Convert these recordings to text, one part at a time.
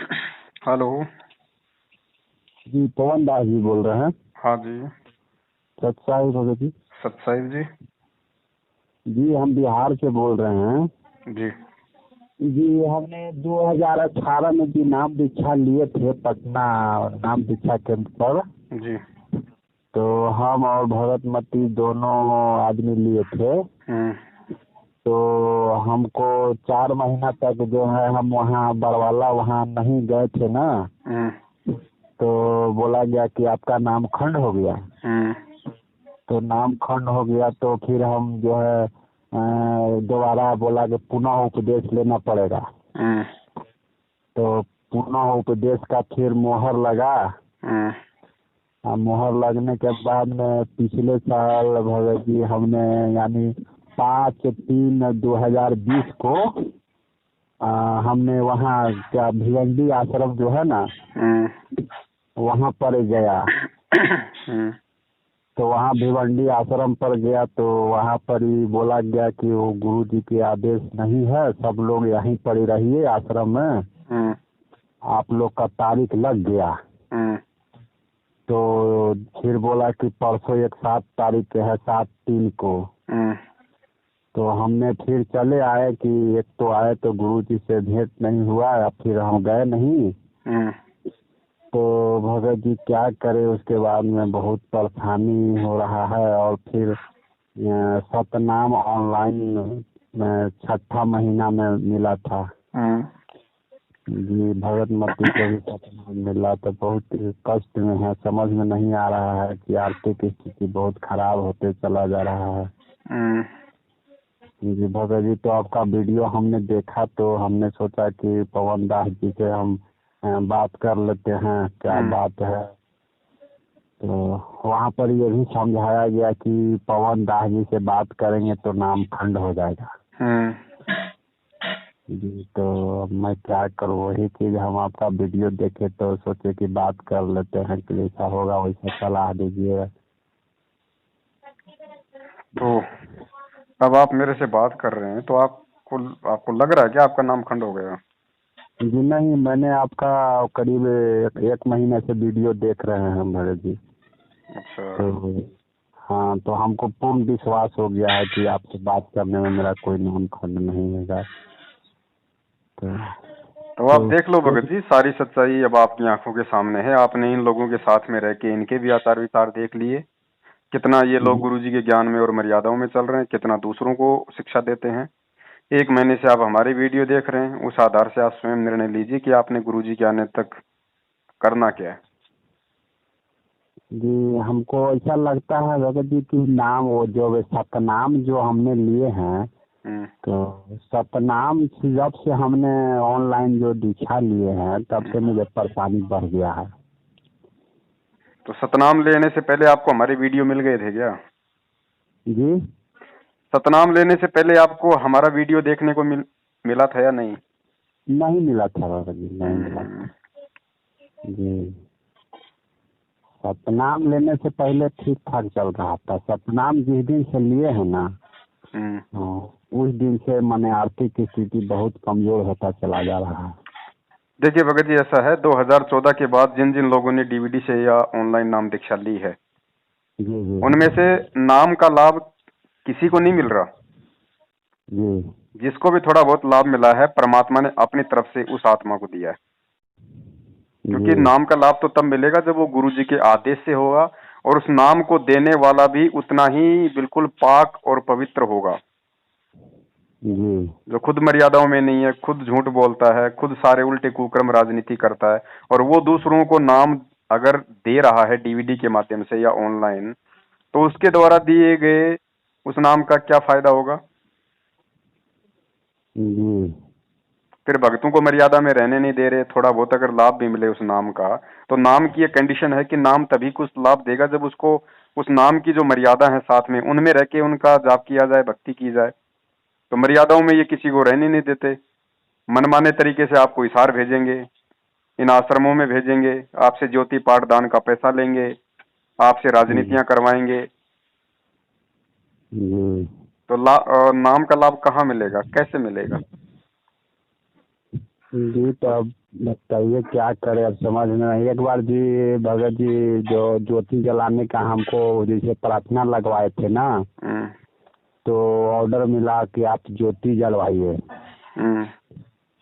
Hello. जी पवन दास जी बोल रहे हैं। हाँ जी। सत्साई भगत जी। सतसाई जी। जी हम बिहार से बोल रहे हैं। जी। जी हमने 2018 में जी नाम दीक्षा लिए थे पटना नाम दीक्षा केंद्र पर। जी। तो हम और भगत मती दोनों आदमी लिए थे। हम्म। तो हमको 4 महीना तक जो है हम वहाँ बरवाला वहाँ नहीं गए थे ना। हम्म। तो बोला गया कि आपका नाम खंड हो गया। हम्म। तो नाम खंड हो गया तो फिर हम जो है दोबारा बोला कि पुनः उपदेश लेना पड़ेगा। हम्म। तो पुनः उपदेश का फिर मोहर लगा। हम्म। मोहर लगने के बाद में पिछले साल भगत जी हमने यानी 5/3/2020 को हमने वहाँ क्या भिवंडी आश्रम जो है ना हम्म। वहाँ पर गया। हम्म। तो वहाँ भिवंडी आश्रम पर गया तो वहाँ पर ही बोला गया कि वो गुरु जी के आदेश नहीं है, सब लोग यहीं पर ही रहिए आश्रम में। हम्म। आप लोग का तारीख लग गया। हम्म। तो फिर बोला कि परसों एक 7 तारीख है 7/3 को। हम्म। तो हमने फिर चले आए कि एक तो आए तो गुरु जी से भेंट नहीं हुआ या फिर हम गए नहीं। हम्म। तो भगत जी क्या करे उसके बाद में बहुत परेशानी हो रहा है। और फिर सतनाम ऑनलाइन में 6ठा महीना में मिला था। हम्म। जी भगत मती को भी सतनाम मिला तो बहुत कष्ट में है, समझ में नहीं आ रहा है कि आर्थिक स्थिति बहुत खराब होते चला जा रहा है। हम्म। जी भगत जी तो आपका वीडियो हमने देखा तो हमने सोचा कि पवन दास जी से हम बात कर लेते हैं क्या हम्म। बात है। तो वहाँ पर ये भी समझाया गया कि पवन दास जी से बात करेंगे तो नाम खंड हो जाएगा। हम्म। जी तो मैं क्या करूँ, वही चीज़ हम आपका वीडियो देखे तो सोचे कि बात कर लेते हैं कि जैसा होगा वैसा सलाह दीजिएगा। तो अब आप मेरे से बात कर रहे हैं तो आपको आपको लग रहा है कि आपका नाम खंड हो गया? जी नहीं, मैंने आपका करीब एक महीने से वीडियो देख रहे हैं हम भरत जी। अच्छा। तो हाँ तो हमको पूर्ण विश्वास हो गया है कि आपसे बात करने में मेरा कोई नाम खंड नहीं होगा। तो तो आप तो देख लो भगत जी, सारी सच्चाई अब आपकी आंखों के सामने है। आपने इन लोगों के साथ में रह के इनके भी आचार विचार देख लिए, कितना ये लोग गुरु जी के ज्ञान में और मर्यादाओं में चल रहे हैं, कितना दूसरों को शिक्षा देते हैं। 1 महीने से आप हमारी वीडियो देख रहे हैं, उस आधार से आप स्वयं निर्णय लीजिए कि आपने गुरु जी के आने तक करना क्या है। जी हमको ऐसा लगता है भगत जी कि नाम वो जो सतनाम जो हमने लिए हैं हम्म। तो सतनाम जब से हमने ऑनलाइन जो दीक्षा लिए हैं तब से मुझे परेशानी बढ़ गया है। तो सतनाम लेने से पहले आपको हमारे वीडियो मिल गए थे क्या? जी सतनाम लेने से पहले आपको हमारा वीडियो देखने को मिला था या नहीं? नहीं मिला था भगत जी, नहीं मिला हम्म। था। जी सतनाम लेने से पहले ठीक ठाक चल रहा था। सतनाम जिस दिन से लिए हैं ना हम्म। उस दिन से मैंने आर्थिक स्थिति बहुत कमजोर होता चला जा रहा है। देखिए भगत जी, ऐसा है, 2014 के बाद जिन जिन लोगों ने डीवीडी से या ऑनलाइन नाम दीक्षा ली है, जी जी उनमें से नाम का लाभ किसी को नहीं मिल रहा। जी जिसको भी थोड़ा बहुत लाभ मिला है, परमात्मा ने अपनी तरफ से उस आत्मा को दिया है। क्योंकि जी नाम का लाभ तो तब मिलेगा जब वो गुरु जी के आदेश से होगा, और उस नाम को देने वाला भी उतना ही बिल्कुल पाक और पवित्र होगा। जी जो खुद मर्यादाओं में नहीं है, खुद झूठ बोलता है, खुद सारे उल्टे कुक्रम राजनीति करता है, और वो दूसरों को नाम अगर दे रहा है डीवीडी के माध्यम से या ऑनलाइन, तो उसके द्वारा दिए गए उस नाम का क्या फायदा होगा? जी फिर भक्तों को मर्यादा में रहने नहीं दे रहे। थोड़ा बहुत अगर लाभ भी मिले उस नाम का, तो नाम की एक कंडीशन है कि नाम तभी कुछ लाभ देगा जब उसको उस नाम की जो मर्यादा है साथ में उनमें रह के उनका जाप किया जाए, भक्ति की जाए। तो मर्यादाओं में ये किसी को रहने नहीं देते। मनमाने तरीके से आपको इशार भेजेंगे, इन आश्रमों में भेजेंगे, आपसे ज्योति पाठ दान का पैसा लेंगे, आपसे जी राजनीतियां करवाएंगे। जी तो नाम का लाभ कहाँ मिलेगा, कैसे मिलेगा? जी, तो अब बताइए क्या करें, अब समझ में नहीं। एक बार जी भगत जी जो ज्योति जलाने का हमको जैसे प्रार्थना लगवाए थे ना, हम्म, तो ऑर्डर मिला कि आप ज्योति जलवाइए, हम्म,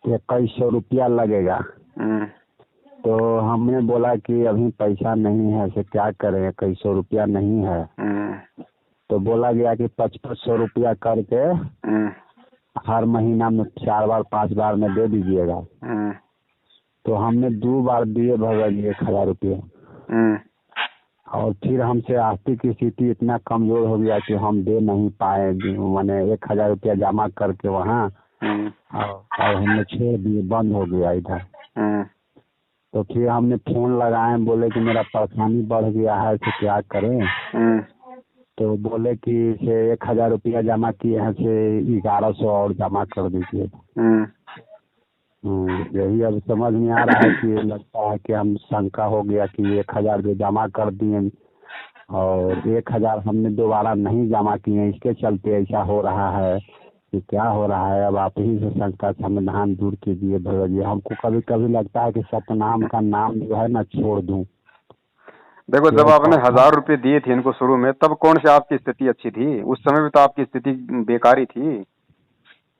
2100 रुपया लगेगा। हम्म, तो हमने बोला कि अभी पैसा नहीं है, ऐसे क्या करें, 2100 रुपया नहीं है। हम्म, तो बोला गया कि 2500 रुपया करके हम्म, हर महीना में 4 बार 5 बार में दे दीजिएगा। हम्म, तो हमने 2 बार दिए भगत जी 1000 रुपये। हम्म, और फिर हमसे आर्थिक स्थिति इतना कमजोर हो गया कि हम दे नहीं पाए। मैंने 1000 रुपया जमा करके वहाँ, हम्म, और हमने छोड़ दिए, बंद हो गया इधर। हम्म, तो फिर हमने फोन लगाए, बोले कि मेरा परेशानी बढ़ गया है, तो क्या करें। हम्म, तो बोले कि से 1000 रुपया जमा किए हैं, से 1100 और जमा कर दीजिए। हम्म, यही अब समझ में आ रहा है कि लगता है कि हम शंका हो गया कि 1000 जो जमा कर दिए और 1000 हमने दोबारा नहीं जमा किए, इसके चलते ऐसा हो रहा है कि क्या हो रहा है। अब आप ही से शंका समाधान दूर कीजिए भैया जी। हमको कभी कभी लगता है कि सतनाम का नाम जो है ना छोड़ दूं। देखो, जब केवल आपने पढ़ना। 1000 रुपये दिए थे इनको शुरू में, तब कौन सी आपकी स्थिति अच्छी थी? उस समय भी तो आपकी स्थिति बेकार ही थी।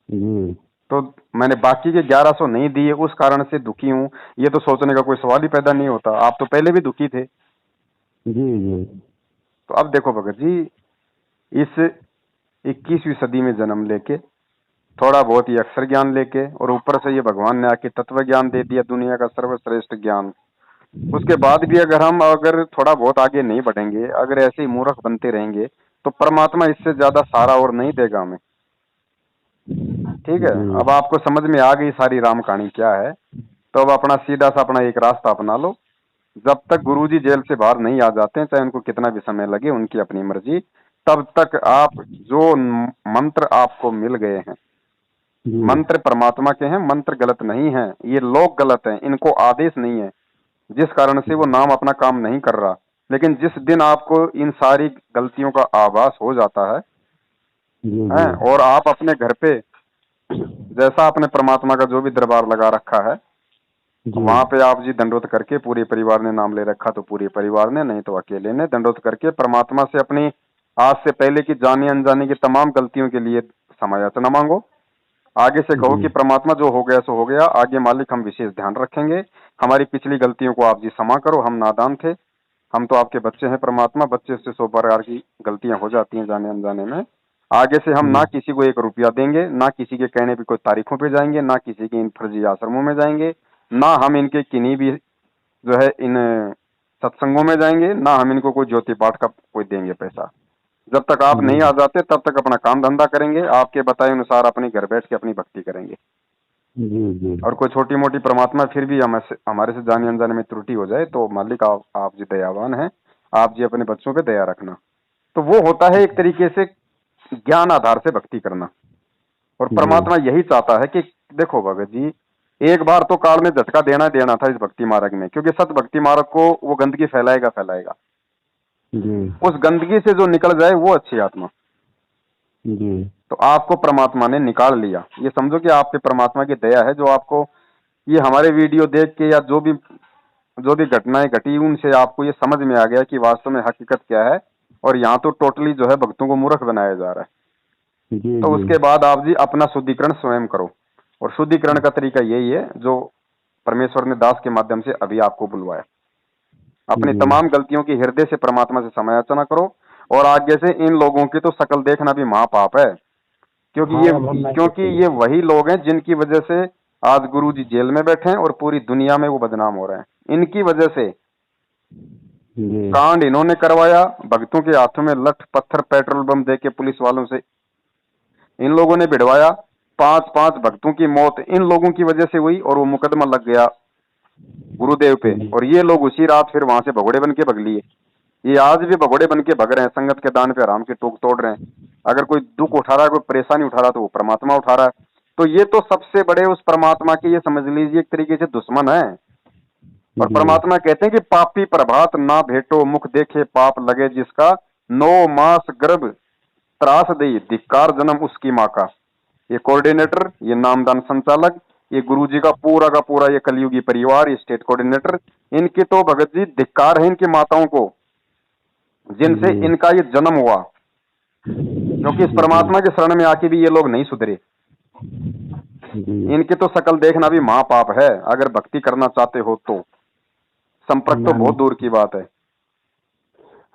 जी तो मैंने बाकी के 1100 नहीं दिए उस कारण से दुखी हूँ, ये तो सोचने का कोई सवाल ही पैदा नहीं होता। आप तो पहले भी दुखी थे। जी जी तो अब देखो भगत जी, इस 21वीं सदी में जन्म लेके, थोड़ा बहुत ये अक्षर ज्ञान लेके, और ऊपर से ये भगवान ने आके तत्व ज्ञान दे दिया, दुनिया का सर्वश्रेष्ठ ज्ञान। उसके बाद भी अगर थोड़ा बहुत आगे नहीं बढ़ेंगे, अगर ऐसे ही मूर्ख बनते रहेंगे, तो परमात्मा इससे ज्यादा सारा और नहीं देगा हमें। ठीक है, जी अब आपको समझ में आ गई सारी राम कहानी क्या है। तो अब अपना सीधा सा अपना एक रास्ता अपना लो। जब तक गुरुजी जेल से बाहर नहीं आ जाते हैं, चाहे उनको कितना भी समय लगे, उनकी अपनी मर्जी, तब तक आप जो मंत्र आपको मिल गए हैं, जी मंत्र परमात्मा के हैं, मंत्र गलत नहीं है, ये लोग गलत हैं, इनको आदेश नहीं है, जिस कारण से वो नाम अपना काम नहीं कर रहा। लेकिन जिस दिन आपको इन सारी गलतियों का आभास हो जाता जी है, जी और आप अपने घर पे, जैसा आपने परमात्मा का जो भी दरबार लगा रखा है, जी वहां पे आप जी दंडोत करके, पूरे परिवार ने नाम ले रखा तो पूरे परिवार ने, नहीं तो अकेले ने दंडोत करके परमात्मा से अपनी आज से पहले की जाने अनजाने की तमाम गलतियों के लिए क्षमा याचना मांगो। आगे से कहो जी कि परमात्मा जो हो गया सो हो गया, आगे मालिक हम विशेष ध्यान रखेंगे, हमारी पिछली गलतियों को आप जी क्षमा करो, हम नादान थे, हम तो आपके बच्चे हैं परमात्मा, बच्चे से 100 प्रकार की गलतियां हो जाती हैं जाने अनजाने में। आगे से हम ना किसी को 1 रुपया देंगे, ना किसी के कहने पे कोई तारीखों पे जाएंगे, ना किसी के इन फर्जी आश्रमों में जाएंगे, ना हम इनके किन्हीं भी जो है इन सत्संगों में जाएंगे, ना हम इनको कोई ज्योति पाठ का कोई देंगे पैसा। जब तक आप नहीं आ जाते तब तक अपना काम धंधा करेंगे, आपके बताए अनुसार अपने घर बैठ के अपनी भक्ति करेंगे। जी जी और कोई छोटी मोटी परमात्मा फिर भी हमारे से जाने अनजाने में त्रुटि हो जाए, तो मालिक आप जी दयावान हैं, आप जी अपने बच्चों पे दया रखना। तो वो होता है एक तरीके से ज्ञान आधार से भक्ति करना। और जी परमात्मा यही चाहता है कि देखो भगत जी, एक बार तो काल में झटका देना देना था इस भक्ति मार्ग में, क्योंकि सत भक्ति मार्ग को वो गंदगी फैलाएगा फैलाएगा। जी उस गंदगी से जो निकल जाए वो अच्छी आत्मा। जी तो आपको परमात्मा ने निकाल लिया, ये समझो कि आप पे परमात्मा की दया है, जो आपको ये हमारे वीडियो देख के या जो भी घटनाएं घटी, उनसे आपको ये समझ में आ गया कि वास्तव में हकीकत क्या है। और यहाँ तो टोटली जो है भक्तों को मूर्ख बनाया जा रहा है। जी तो जी उसके बाद आप जी अपना शुद्धिकरण स्वयं करो, और शुद्धिकरण का तरीका यही है जो परमेश्वर ने दास के माध्यम से अभी आपको बुलवाया। अपनी जी तमाम गलतियों की हृदय से परमात्मा से समायाचना करो। और आगे से इन लोगों की तो शकल देखना भी महापाप है, हाँ, अब हम नहीं क्योंकि देखेंगे। ये वही लोग हैं जिनकी वजह से आज गुरु जी जेल में बैठे हैं और पूरी दुनिया में वो बदनाम हो रहे हैं। इनकी वजह से जी कांड इन्होंने करवाया, भक्तों के हाथों में लठ पत्थर पेट्रोल बम दे के पुलिस वालों से इन लोगों ने भिड़वाया। 5-5 भक्तों की मौत इन लोगों की वजह से हुई, और वो मुकदमा लग गया गुरुदेव पे, जी और ये लोग उसी रात फिर वहां से भगोड़े बन के भग लिए। ये आज भी भगोड़े बन के भग रहे हैं, संगत के दान पे आराम के टोक तोड़ रहे हैं। अगर कोई दुख उठा रहा है, कोई परेशानी उठा रहा है, तो वो परमात्मा उठा रहा है। तो ये तो सबसे बड़े उस परमात्मा के, ये समझ लीजिए एक तरीके से दुश्मन है। और जी परमात्मा कहते हैं कि पापी प्रभात ना भेटो, मुख देखे पाप लगे जिसका, 9 मास गर्भ त्रास दे धिक्कार जन्म उसकी माँ का। ये कोऑर्डिनेटर, ये नामदान संचालक, ये गुरुजी का पूरा ये कलयुगी परिवार, ये स्टेट कोऑर्डिनेटर, इनके तो भगत जी धिक्कार है इनकी माताओं को जिनसे जी इनका ये जन्म हुआ, क्योंकि इस जी परमात्मा के शरण में आके भी ये लोग नहीं सुधरे। जी। इनकी तो शकल देखना भी महापाप है, अगर भक्ति करना चाहते हो तो। संपर्क तो ना बहुत दूर की बात है।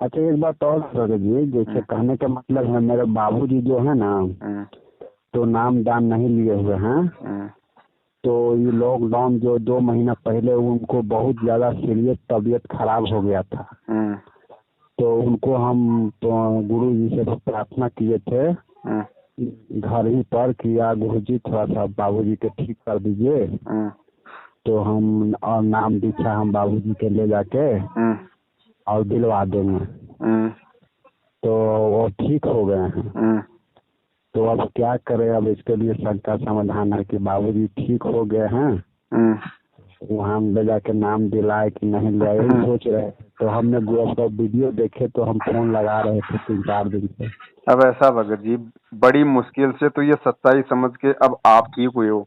अच्छा एक बात और भगत जी, जैसे कहने का मतलब है मेरे बाबूजी जो है ना हम्म, तो नाम दान नहीं लिए हुए हैं। हम्म, तो ये लॉकडाउन जो 2 महीना पहले उनको बहुत ज्यादा सीरियस तबीयत खराब हो गया था। हम्म, तो उनको हम तो गुरु जी से प्रार्थना किए थे हम्म, घर ही पर किया, गुरु जी थोड़ा सा बाबूजी के ठीक कर दीजिए। हम्म, तो हम और नाम दीक्षा हम बाबूजी के ले जाके हम्म, और दिलवा देंगे। हम्म, तो वो ठीक हो गए हैं। हम्म, तो अब क्या करें, अब इसके लिए सबका समाधान है कि बाबूजी ठीक हो गए हैं, हम्म, वहाँ हम ले जाके नाम दिलाए कि नहीं ले, यही सोच रहे। तो हमने आपका वीडियो देखे तो हम फोन लगा रहे थे 3-4 दिन से। अब ऐसा भगत जी, बड़ी मुश्किल से तो ये सच्चाई समझ के अब आप ठीक हुए हो,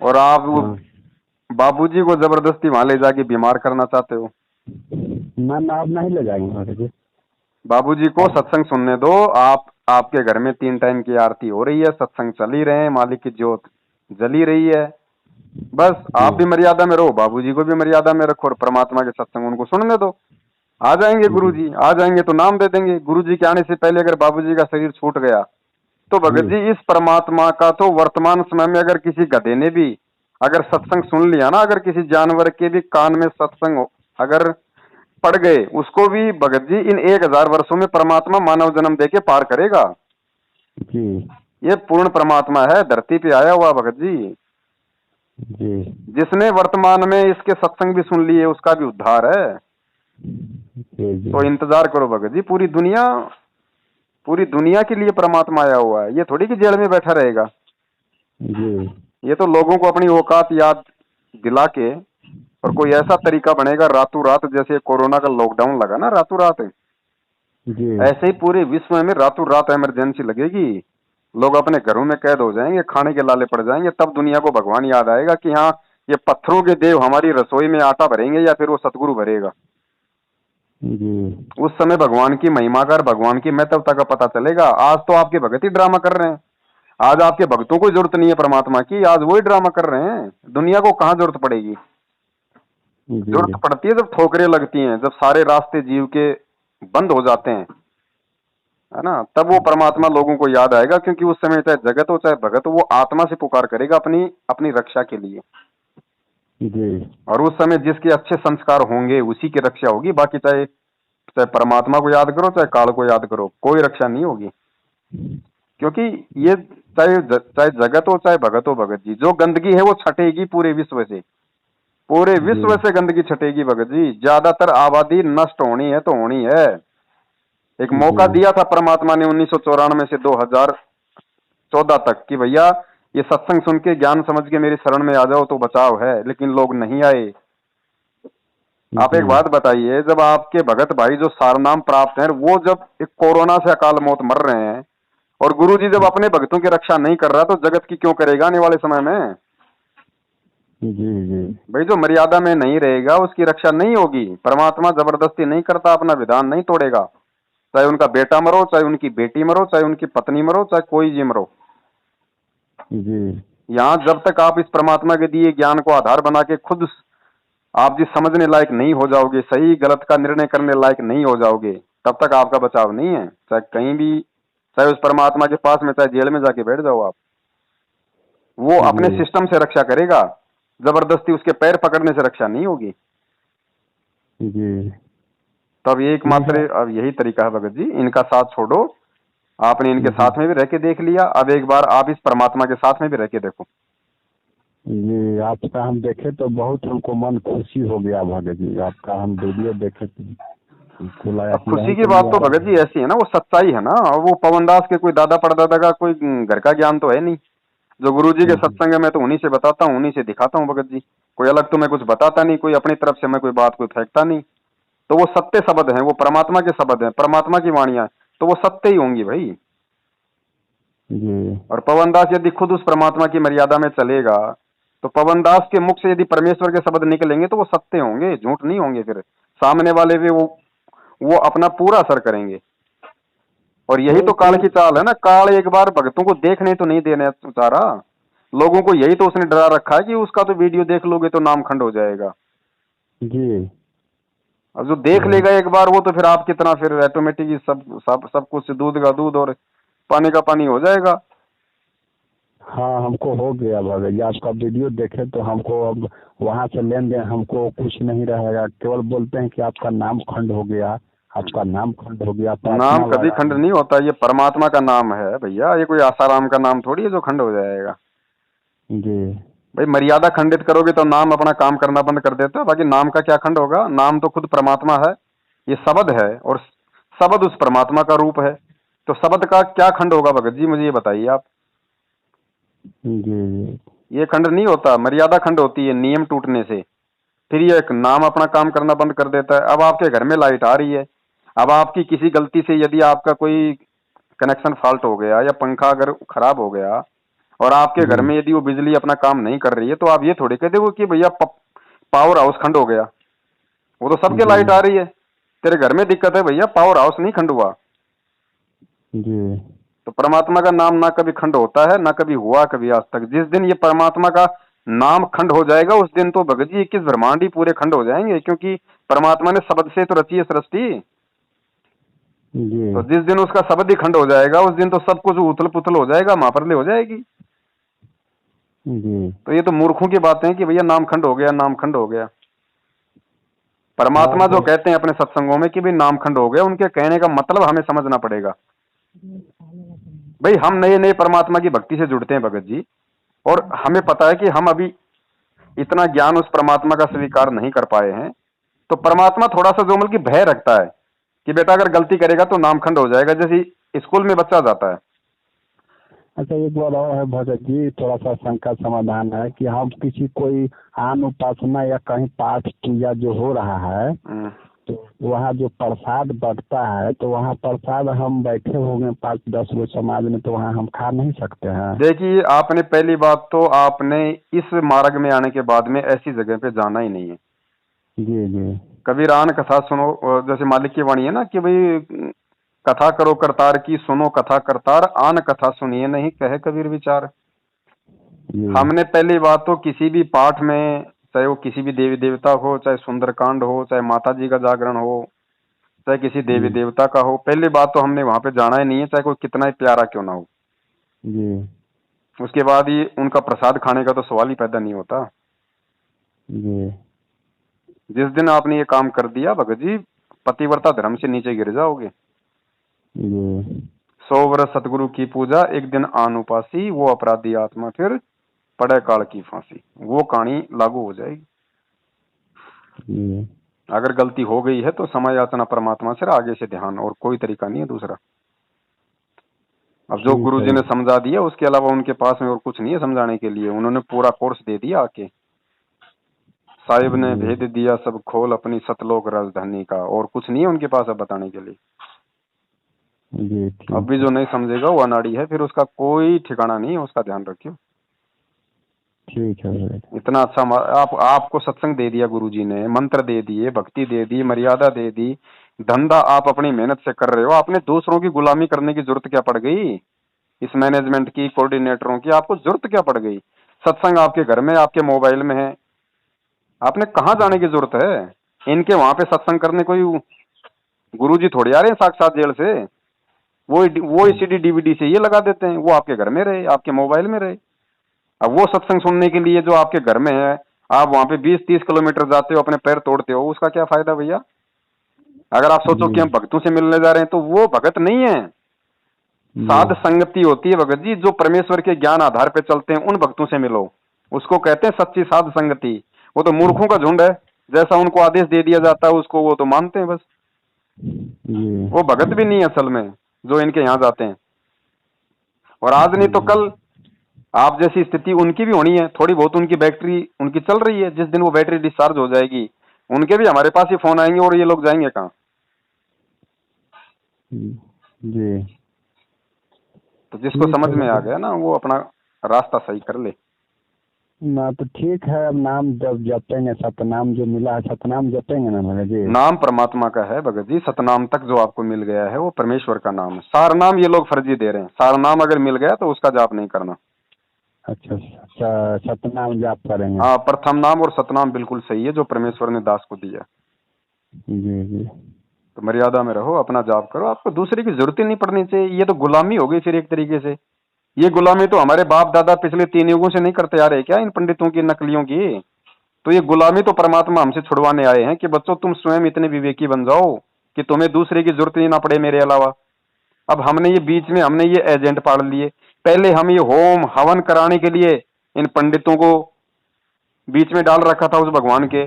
और आप वो हाँ बाबूजी को जबरदस्ती वहां ले जाके बीमार करना चाहते हो। ना अब नहीं ले जाएंगे भगत जी। बाबूजी को अब सत्संग सुनने दो। आप आपके घर में 3 टाइम की आरती हो रही है, सत्संग चल ही रहे हैं, मालिक की ज्योत जल ही रही है। बस आप भी जी मर्यादा में रहो, बाबूजी को भी मर्यादा में रखो, और परमात्मा के सत्संग उनको सुनने दो। आ जाएंगे जी गुरुजी, आ जाएंगे तो नाम दे देंगे। गुरुजी के आने से पहले अगर बाबूजी का शरीर छूट गया तो भगत जी जी इस परमात्मा का तो वर्तमान समय में अगर किसी गधे ने भी अगर सत्संग सुन लिया ना, अगर किसी जानवर के भी कान में सत्संग अगर पड़ गए, उसको भी भगत जी इन 1000 वर्षों में परमात्मा मानव जन्म देके पार करेगा। जी ये पूर्ण परमात्मा है, धरती पे आया हुआ भगत जी। जी जिसने वर्तमान में इसके सत्संग भी सुन लिए उसका भी उद्धार है। जी जी तो इंतजार करो भगत जी, पूरी दुनिया के लिए परमात्मा आया हुआ है, ये थोड़ी कि जेल में बैठा रहेगा। जी ये तो लोगों को अपनी औकात याद दिला के और कोई ऐसा तरीका बनेगा रातों रात, जैसे कोरोना का लॉकडाउन लगा ना रातों रात, जी ऐसे ही पूरे विश्व में रातों रात इमरजेंसी लगेगी। लोग अपने घरों में कैद हो जाएंगे, खाने के लाले पड़ जाएंगे, तब दुनिया को भगवान याद आएगा कि हाँ ये पत्थरों के देव हमारी रसोई में आटा भरेंगे या फिर वो सतगुरु भरेगा। जी उस समय भगवान की महिमा का, भगवान की महत्वता का पता चलेगा। आज तो आपके भगत ही ड्रामा कर रहे हैं। आज आपके भक्तों को जरूरत नहीं है परमात्मा की, आज वही ड्रामा कर रहे हैं। दुनिया को कहाँ जरूरत पड़ेगी? जरूरत जी पड़ती है जब ठोकरें लगती हैं, जब सारे रास्ते जीव के बंद हो जाते हैं, है ना, तब वो परमात्मा लोगों को याद आएगा। क्योंकि उस समय चाहे जगत हो चाहे भगत हो, वो आत्मा से पुकार करेगा अपनी अपनी रक्षा के लिए। जी और उस समय जिसके अच्छे संस्कार होंगे उसी की रक्षा होगी। बाकी चाहे चाहे परमात्मा को याद करो चाहे काल को याद करो, कोई रक्षा नहीं होगी। क्योंकि ये चाहे जगत हो चाहे भगत हो भगत जी, जो गंदगी है वो छटेगी पूरे विश्व से। पूरे विश्व जी से गंदगी छटेगी भगत जी। ज्यादातर आबादी नष्ट होनी है तो होनी है। एक मौका जी दिया था परमात्मा ने 1994 से 2014 तक कि भैया ये सत्संग सुन के ज्ञान समझ के मेरी शरण में आ जाओ तो बचाव है, लेकिन लोग नहीं आए। आप एक जी बात बताइए, जब आपके भगत भाई जो सारनाम प्राप्त हैं, वो जब एक कोरोना से अकाल मौत मर रहे हैं, और गुरु जी जब अपने भक्तों की रक्षा नहीं कर रहा, तो जगत की क्यों करेगा आने वाले समय में? जी जी भाई जो मर्यादा में नहीं रहेगा उसकी रक्षा नहीं होगी। परमात्मा जबरदस्ती नहीं करता, अपना विधान नहीं तोड़ेगा। चाहे उनका बेटा मरो, चाहे उनकी बेटी मरो, चाहे उनकी पत्नी मरो, चाहे कोई जी मरो। जी यहाँ जब तक आप इस परमात्मा के दिए ज्ञान को आधार बना के खुद आप जिस समझने लायक नहीं हो जाओगे, सही गलत का निर्णय करने लायक नहीं हो जाओगे, तब तक आपका बचाव नहीं है। चाहे कहीं भी, चाहे उस परमात्मा के पास में, चाहे जेल में जाके बैठ जाओ आप, वो अपने जी सिस्टम से रक्षा करेगा। जबरदस्ती उसके पैर पकड़ने से रक्षा नहीं होगी। जी तो अब एकमात्र अब यही तरीका है भगत जी, इनका साथ छोड़ो। आपने इनके जी साथ में भी रह के देख लिया, अब एक बार आप इस परमात्मा के साथ में भी रह के देखो। जी आपका हम देखे तो बहुत हमको मन खुशी हो गया भगत जी। आपका हम वीडियो देखे तो खुलाया अब खुशी की बात तो भगत जी ऐसी है ना, वो सच्चाई है ना। और वो पवनदास के कोई दादा परदादा का कोई घर का ज्ञान तो है नहीं। जो गुरु जी के सत्संग है मैं तो उन्हीं से बताता हूँ, उन्हीं से दिखाता हूँ भगत जी। कोई अलग तो मैं कुछ बताता नहीं, कोई अपनी तरफ से मैं कोई बात कोई फेंकता नहीं। तो वो सत्य शब्द हैं, वो परमात्मा के शब्द हैं, परमात्मा की वाणियां, तो वो सत्य ही होंगी भाई। जी और पवन दास यदि खुद उस परमात्मा की मर्यादा में चलेगा तो पवन दास के मुख से यदि परमेश्वर के शब्द निकलेंगे तो वो सत्य होंगे, झूठ नहीं होंगे। फिर सामने वाले भी वो अपना पूरा असर करेंगे। और यही तो काल तो की चाल है ना। काल एक बार भक्तों को देखने तो नहीं देने उतारा, लोगों को यही तो उसने डरा रखा है कि उसका तो वीडियो देख लोगे तो नाम खंड हो जाएगा। जी अब जो देख तो लेगा एक बार वो तो फिर आप कितना फिर ऑटोमेटिक ही सब कुछ, दूध का दूध और पानी का पानी हो जाएगा। हाँ, हमको हो गया भगत जी, आपका वीडियो देखे तो हमको अब वहाँ से लेन देन हमको कुछ नहीं रहेगा। केवल बोलते हैं कि आपका नाम खंड हो गया, आपका नाम खंड हो गया, नाम प्रार्थना कभी लगा खंड दी। नहीं होता, ये परमात्मा का नाम है भैया, ये कोई आसाराम का नाम थोड़ी है जो खंड हो जाएगा। जी भाई मर्यादा खंडित करोगे तो नाम अपना काम करना बंद कर देता है, बाकी नाम का क्या खंड होगा। नाम तो खुद परमात्मा है, ये शब्द है और शब्द उस परमात्मा का रूप है, तो शब्द का क्या खंड होगा भगत जी, मुझे ये बताइए आप। जी जी ये खंड नहीं होता, मर्यादा खंड होती है नियम टूटने से। फिर ये एक नाम अपना काम करना बंद कर देता है। अब आपके घर में लाइट आ रही है, अब आपकी किसी गलती से यदि आपका कोई कनेक्शन फॉल्ट हो गया या पंखा अगर खराब हो गया और आपके घर जी में यदि वो बिजली अपना काम नहीं कर रही है, तो आप ये थोड़ी कह दोगे कि भैया पावर हाउस खंड हो गया। वो तो सबके जी लाइट आ रही है, तेरे घर में दिक्कत है भैया, पावर हाउस नहीं खंड हुआ। जी तो परमात्मा का नाम ना कभी खंड होता है ना कभी हुआ कभी आज तक। जिस दिन ये परमात्मा का नाम खंड हो जाएगा उस दिन तो भगत जी 21 ब्रह्मांड ही पूरे खंड हो जाएंगे, क्योंकि परमात्मा ने शब्द से तो रची है सृष्टि। जी तो जिस दिन उसका शब्द ही खंड हो जाएगा उस दिन तो सब कुछ उथल पुथल हो जाएगा, महाप्रलय हो जाएगी। जी तो ये तो मूर्खों की बातें हैं कि भैया नाम खंड हो गया, नाम खंड हो गया। हाँ परमात्मा जो वो कहते हैं अपने सत्संगों में कि भाई नाम खंड हो गया, उनके कहने का मतलब हमें समझना पड़ेगा। भाई हम नए नए परमात्मा की भक्ति से जुड़ते हैं भगत जी, और हमें पता है कि हम अभी इतना ज्ञान उस परमात्मा का स्वीकार नहीं कर पाए हैं। तो परमात्मा थोड़ा सा जो मतलब कि भय रखता है कि बेटा अगर गलती करेगा तो नाम खंड हो जाएगा, जैसे स्कूल में बच्चा जाता है। अच्छा, एक बार और है भगत जी, थोड़ा सा शंका समाधान है कि हम किसी कोई आन उपासना या कहीं पाठ पूजा जो हो रहा है हम्म। तो वहाँ जो प्रसाद बंटता है तो वहाँ प्रसाद हम बैठे होंगे 5-10 लोग समाज में, तो वहाँ हम खा नहीं सकते हैं? देखिए आपने पहली बात तो आपने इस मार्ग में आने के बाद में ऐसी जगह पे जाना ही नहीं है। जी जी कबीरान कथा सुनो, जैसे मालिक की वाणी है ना कि भाई कथा करो करतार की, सुनो कथा करतार, आन कथा सुनिए नहीं कहे कबीर विचार। जी हमने पहली बात तो किसी भी पाठ में, चाहे वो किसी भी देवी देवता हो, चाहे सुंदरकांड हो, चाहे माता जी का जागरण हो, चाहे किसी देवी जी देवता का हो, पहली बात तो हमने वहां पे जाना ही नहीं है, चाहे कोई कितना ही प्यारा क्यों ना हो। जी उसके बाद ही उनका प्रसाद खाने का तो सवाल ही पैदा नहीं होता। जी जिस दिन आपने ये काम कर दिया भगत जी, पतिव्रता धर्म से नीचे गिर जाओगे। जी 100 वर्ष सतगुरु की पूजा, एक दिन आन उपासी, वो अपराधी आत्मा फिर पड़े काल की फांसी, वो कहानी लागू हो जाएगी। जी अगर गलती हो गई है तो समय याचना परमात्मा से, आगे से ध्यान, और कोई तरीका नहीं है दूसरा। अब जो ठीक गुरु है। जी ने समझा दिया उसके अलावा उनके पास में और कुछ नहीं है समझाने के लिए, उन्होंने पूरा कोर्स दे दिया आके। साहिब ने जी भेद दिया सब खोल अपनी सतलोक राजधानी का, और कुछ नहीं है उनके पास अब बताने के लिए। जी अब ठीक भी है। जो नहीं समझेगा वो अनाड़ी है, फिर उसका कोई ठिकाना नहीं है, उसका ध्यान रखियो। ठीक है भैया। इतना अच्छा आपको सत्संग दे दिया गुरु जी ने, मंत्र दे दिए, भक्ति दे दी, मर्यादा दे दी, धंधा आप अपनी मेहनत से कर रहे हो, आपने दूसरों की गुलामी करने की जरूरत क्या पड़ गई। इस मैनेजमेंट की, कोऑर्डिनेटरों की आपको जरूरत क्या पड़ गई। सत्संग आपके घर में, आपके मोबाइल में है, आपने कहाँ जाने की जरूरत है। इनके वहां पे सत्संग करने कोई गुरुजी थोड़ी आ रहे हैं साक्षात जेल से। वो सीडी डीवीडी से ये लगा देते हैं, वो आपके घर में रहे, आपके मोबाइल में रहे। अब वो सत्संग सुनने के लिए जो आपके घर में है, आप वहां पे 20-30 किलोमीटर जाते हो, अपने पैर तोड़ते हो, उसका क्या फायदा भैया। अगर आप सोचो कि जी हम भक्तों से मिलने जा रहे हैं तो वो भगत नहीं है। जी साध संगति होती है भगत जी, जो परमेश्वर के ज्ञान आधार पे चलते हैं, उन भक्तों से मिलो, उसको कहते हैं सच्ची साध संगति। वो तो मूर्खों का झुंड है, जैसा उनको आदेश दे दिया जाता है उसको वो तो मानते हैं बस। जी वो भगत भी नहीं है असल में जो इनके यहाँ जाते हैं। और आज नहीं तो जी कल आप जैसी स्थिति उनकी भी होनी है, थोड़ी बहुत उनकी बैटरी उनकी चल रही है, जिस दिन वो बैटरी डिस्चार्ज हो जाएगी उनके भी हमारे पास ही फोन आएंगे, और ये लोग जाएंगे कहाँ। जी तो जिसको ठीक समझ है में आ भगत गया ना वो अपना रास्ता सही कर ले। ना, तो ठीक है। अब नाम जब जपेंगे, सतनाम जो मिला है, सतनाम जपेंगे ना भगत जी। नाम परमात्मा का है भगत जी, सतनाम तक जो आपको मिल गया है वो परमेश्वर का नाम है। सार नाम ये लोग फर्जी दे रहे हैं, सार नाम अगर मिल गया तो उसका जाप नहीं करना। अच्छा, सतनाम जाप करेंगे। हाँ, प्रथम नाम और सतनाम बिल्कुल सही है जो परमेश्वर ने दास को दिया। जी जी। तो मर्यादा में रहो, अपना जाप करो, आपको दूसरे की जरूरत ही नहीं पड़नी चाहिए। ये तो गुलामी हो गई फिर एक तरीके से। ये गुलामी तो हमारे बाप दादा पिछले 3 युगों से नहीं करते आ रहे क्या, इन पंडितों की नकलियों की। तो ये गुलामी तो परमात्मा हमसे छुड़वाने आए हैं कि बच्चों तुम स्वयं इतने विवेकी बन जाओ कि तुम्हें दूसरे की जरूरत ही ना पड़े मेरे अलावा। अब हमने ये बीच में हमने ये एजेंट पाड़ लिए। पहले हम ये होम हवन कराने के लिए इन पंडितों को बीच में डाल रखा था उस भगवान के।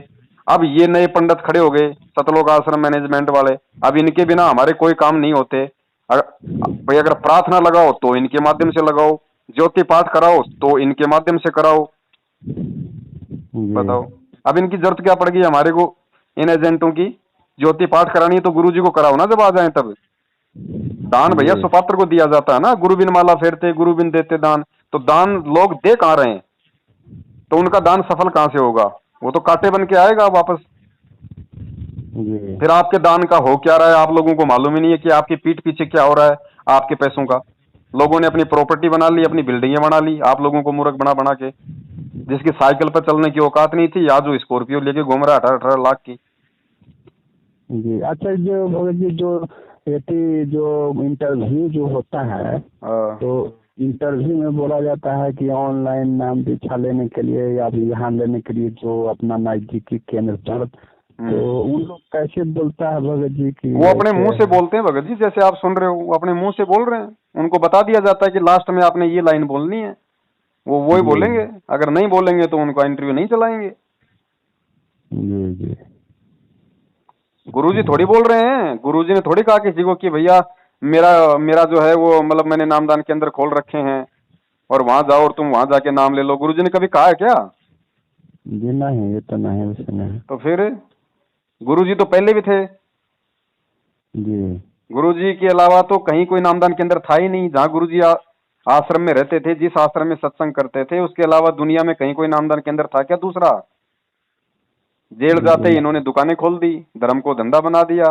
अब ये नए पंडित खड़े हो गए, सतलोक आश्रम मैनेजमेंट वाले। अब इनके बिना हमारे कोई काम नहीं होते। भाई अगर प्रार्थना लगाओ तो इनके माध्यम से लगाओ, ज्योति पाठ कराओ तो इनके माध्यम से कराओ। जी बताओ, अब इनकी जरूरत क्या पड़ गई हमारे को, इन एजेंटों की। ज्योति पाठ करानी है तो गुरु जी को कराओ ना जब आ जाए तब। दान भैया जी सुपात्र को दिया जाता है ना, गुरु बिन माला फेरते गुरु बिन देते दान। तो दान लोग दे कहाँ रहे हैं, तो उनका दान सफल कहाँ से होगा, वो तो कांटे बन के आएगा वापस। जी फिर आपके दान का हो क्या रहा है, आप लोगों को मालूम ही नहीं है कि आपकी पीठ पीछे क्या हो रहा है आपके पैसों का। लोगों ने अपनी प्रॉपर्टी बना ली, अपनी बिल्डिंगें बना ली, आप लोगों को मूर्ख बना बना के। जिसकी साइकिल पर चलने की औकात नहीं थी, आज जो स्कॉर्पियो लेके घूम रहा है 18-18 लाख की। जी। अच्छा, जो भगत जी, जो ये जो इंटरव्यू जो होता है, हाँ। तो इंटरव्यू में बोला जाता है कि ऑनलाइन नाम दीक्षा लेने के लिए या फिर यहाँ लेने के लिए जो अपना नजदीकी केंद्र पर, तो उन लोग कैसे बोलता है भगत जी की वो अपने ऐसे मुंह से है? बोलते हैं भगत जी, जैसे आप सुन रहे हो वो अपने मुंह से बोल रहे हैं। उनको बता दिया जाता है कि लास्ट में आपने ये लाइन बोलनी है, वो वही जी बोलेंगे। अगर नहीं बोलेंगे तो उनका इंटरव्यू नहीं चलाएंगे। जी जी। गुरुजी थोड़ी बोल रहे हैं, गुरुजी ने थोड़ी कहा किसी को कि भैया मेरा मेरा जो है वो मतलब मैंने नामदान केंद्र खोल रखे हैं और वहां जाओ और तुम वहां जाके नाम ले लो। गुरुजी ने कभी कहा है क्या? जी नहीं, ये तो नहीं उसने। तो फिर गुरुजी तो पहले भी थे। जी गुरुजी के अलावा तो कहीं कोई नामदान केंद्र था ही नहीं। जहाँ गुरुजी आश्रम में रहते थे, जिस आश्रम में सत्संग करते थे, उसके अलावा दुनिया में कहीं कोई नामदान केंद्र था क्या दूसरा? जेल जाते ही जी इन्होंने दुकानें खोल दी, धर्म को धंधा बना दिया।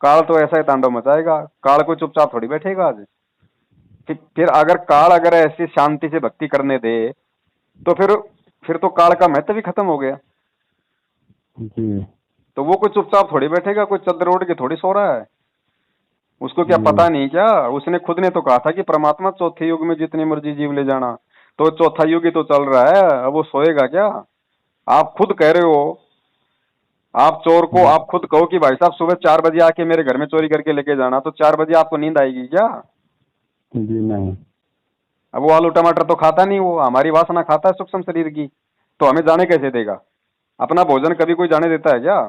काल तो ऐसा ही तांडव मचाएगा, काल को चुपचाप थोड़ी बैठेगा आज। फिर अगर काल अगर ऐसी शांति से भक्ति करने दे तो फिर तो काल का महत्व ही खत्म हो गया। जी तो वो कोई चुपचाप थोड़ी बैठेगा, कोई चद्दर ओढ़ के थोड़ी सो रहा है। उसको क्या जी पता नहीं क्या? उसने खुद ने तो कहा था कि परमात्मा चौथे युग में जितनी मर्जी जीव ले जाना। तो चौथा युग ही तो चल रहा है, अब वो सोएगा क्या? आप खुद कह रहे हो, आप चोर को जी आप खुद कहो कि भाई साहब सुबह 4 बजे आके मेरे घर में चोरी करके लेके जाना, तो 4 बजे आपको नींद आएगी क्या? जी नहीं। अब वो आलू टमाटर तो खाता नहीं, वो हमारी वासना खाता है सूक्ष्म शरीर की। तो हमें जाने कैसे देगा? अपना भोजन कभी कोई जाने देता है क्या?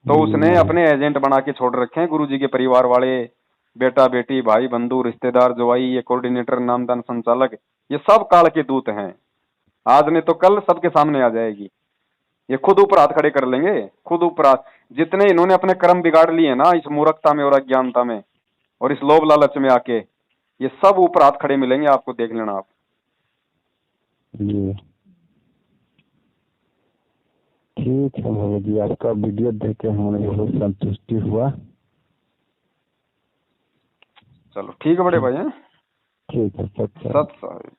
तो जी उसने नहीं। अपने एजेंट बना के छोड़ रखे हैं गुरुजी के परिवार वाले, बेटा बेटी भाई बंधु रिश्तेदार जवाई, ये कोऑर्डिनेटर नामदान संचालक, ये सब काल के दूत हैं। आज नहीं तो कल सबके सामने आ जाएगी। ये खुद ऊपर हाथ खड़े कर लेंगे, खुद ऊपर हाथ। जितने इन्होंने अपने कर्म बिगाड़ लिए ना इस मूर्खता में और अज्ञानता में और इस लोभ लालच में आके, ये सब ऊपर हाथ खड़े मिलेंगे आपको, देख लेना आप। जी ठीक है भगत जी, आपका वीडियो देख के हमें बहुत संतुष्टि हुआ। चलो ठीक है बड़े भाई हैं। ठीक है, सत्य। सत साहिब।